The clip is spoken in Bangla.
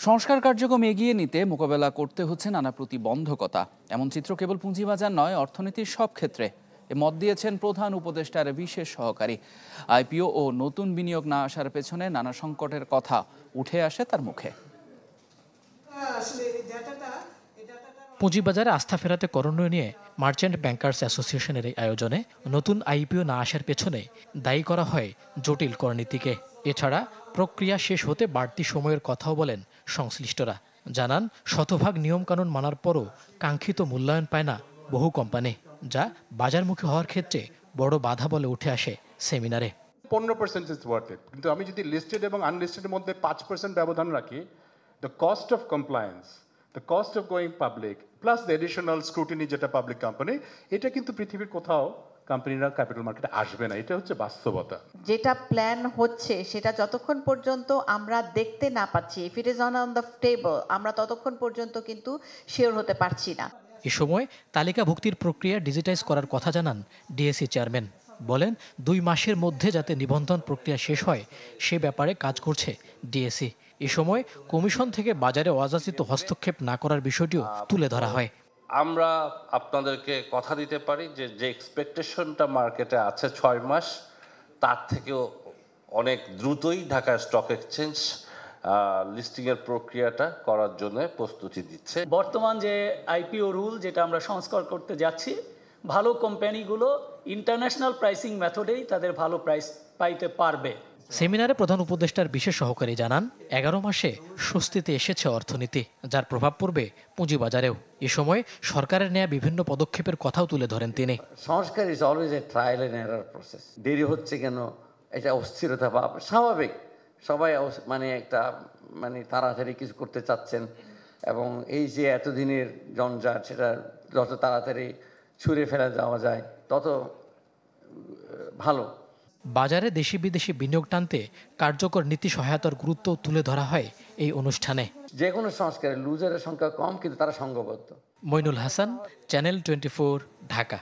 সংস্কার কার্যক্রম এগিয়ে নিতে মোকাবেলা করতে হচ্ছে নানা প্রতিবন্ধকতা। এমন চিত্র কেবল পুঁজিবাজার নয়, অর্থনীতির সব ক্ষেত্রে। এ মত দিয়েছেন প্রধান উপদেষ্টার বিশেষ সহকারী। আইপিও ও নতুন বিনিয়োগ না আসার পেছনে নানা সংকটের কথা উঠে আসে তার মুখে। পুঁজিবাজারে আস্থা ফেরাতে করণীয় নিয়ে মার্চেন্ট ব্যাংকার্স অ্যাসোসিয়েশনের এই আয়োজনে নতুন আইপিও না আসার পেছনে দায়ী করা হয় জটিল করনীতিকে। এছাড়া প্রক্রিয়া শেষ হতে বাড়তি সময়ের কথাও বলেন সংশ্লিষ্টরা। জানান, শতভাগ নিয়মকানুন মানার পরও কাঙ্ক্ষিত মূল্যায়ন পায় না বহু কোম্পানি, যা বাজারমুখী হওয়ার ক্ষেত্রে বড় বাধা বলে উঠে আসে সেমিনারে। 15% ইজ ওয়ার্থ ইট, কিন্তু আমি যদি লিস্টেড এবং আনলিস্টেডের মধ্যে 5% ব্যবধান রাখি, the cost of compliance, the cost of going public plus the additional scrutiny যেটা পাবলিক কোম্পানি, এটা কিন্তু পৃথিবীর কোথাও কোম্পানিরা ক্যাপিটাল মার্কেটে আসবে না। এটা হচ্ছে বাস্তবতা। যেটা প্ল্যান হচ্ছে সেটা যতক্ষণ পর্যন্ত আমরা দেখতে না পাচ্ছি, if it is on the table, আমরা ততক্ষণ পর্যন্ত কিন্তু শিওর হতে পারছি না। এ সময় তালিকাভুক্তির প্রক্রিয়া ডিজিটাইজ করার কথা জানান ডিএসি চেয়ারম্যান। বলেন, 2 মাসের মধ্যে যাতে নিবন্ধন প্রক্রিয়া শেষ হয় সে ব্যাপারে কাজ করছে ডিএসি। এ সময় কমিশন থেকে বাজারে অযাচিত হস্তক্ষেপ না করার বিষয়টিও তুলে ধরা হয়। আমরা আপনাদেরকে কথা দিতে পারি যে এক্সপেকটেশনটা মার্কেটে আছে 6 মাস, তার থেকেও অনেক দ্রুতই ঢাকা স্টক এক্সচেঞ্জ লিস্টিংয়ের প্রক্রিয়াটা করার জন্য প্রস্তুতি দিচ্ছে। বর্তমান যে আইপিও রুল যেটা আমরা সংস্কার করতে যাচ্ছি, ভালো কোম্পানিগুলো ইন্টারন্যাশনাল প্রাইসিং মেথডেই তাদের ভালো প্রাইস পাইতে পারবে। সেমিনারে প্রধান উপদেষ্টার বিশেষ সহকারী জানান, 11 মাসে স্বস্তিতে এসেছে অর্থনীতি, যার প্রভাব পড়বে পুঁজিবাজারেও। এ সময় সরকারের নেয়া বিভিন্ন পদক্ষেপের কথাও তুলে ধরেন তিনি। সংস্কার is always a trial and error process. দেরি হচ্ছে কেন, এটা অস্থিরতা ভাব স্বাভাবিক। সবাই তাড়াতাড়ি কিছু করতে চাচ্ছেন, এবং এই যে এতদিনের জঞ্জাট, সেটা যত তাড়াতাড়ি ছুঁড়ে ফেলা যাওয়া যায় তত ভালো। বাজারে দেশি বিদেশি বিনিয়োগ টানতে কার্যকর নীতি সহায়তার গুরুত্ব তুলে ধরা হয় এই অনুষ্ঠানে। যে কোনো সংস্কারে লুজারের সংখ্যা কম, কিন্তু তারা সংঘবদ্ধ। মইনুল হাসান, চ্যানেল 24, ঢাকা।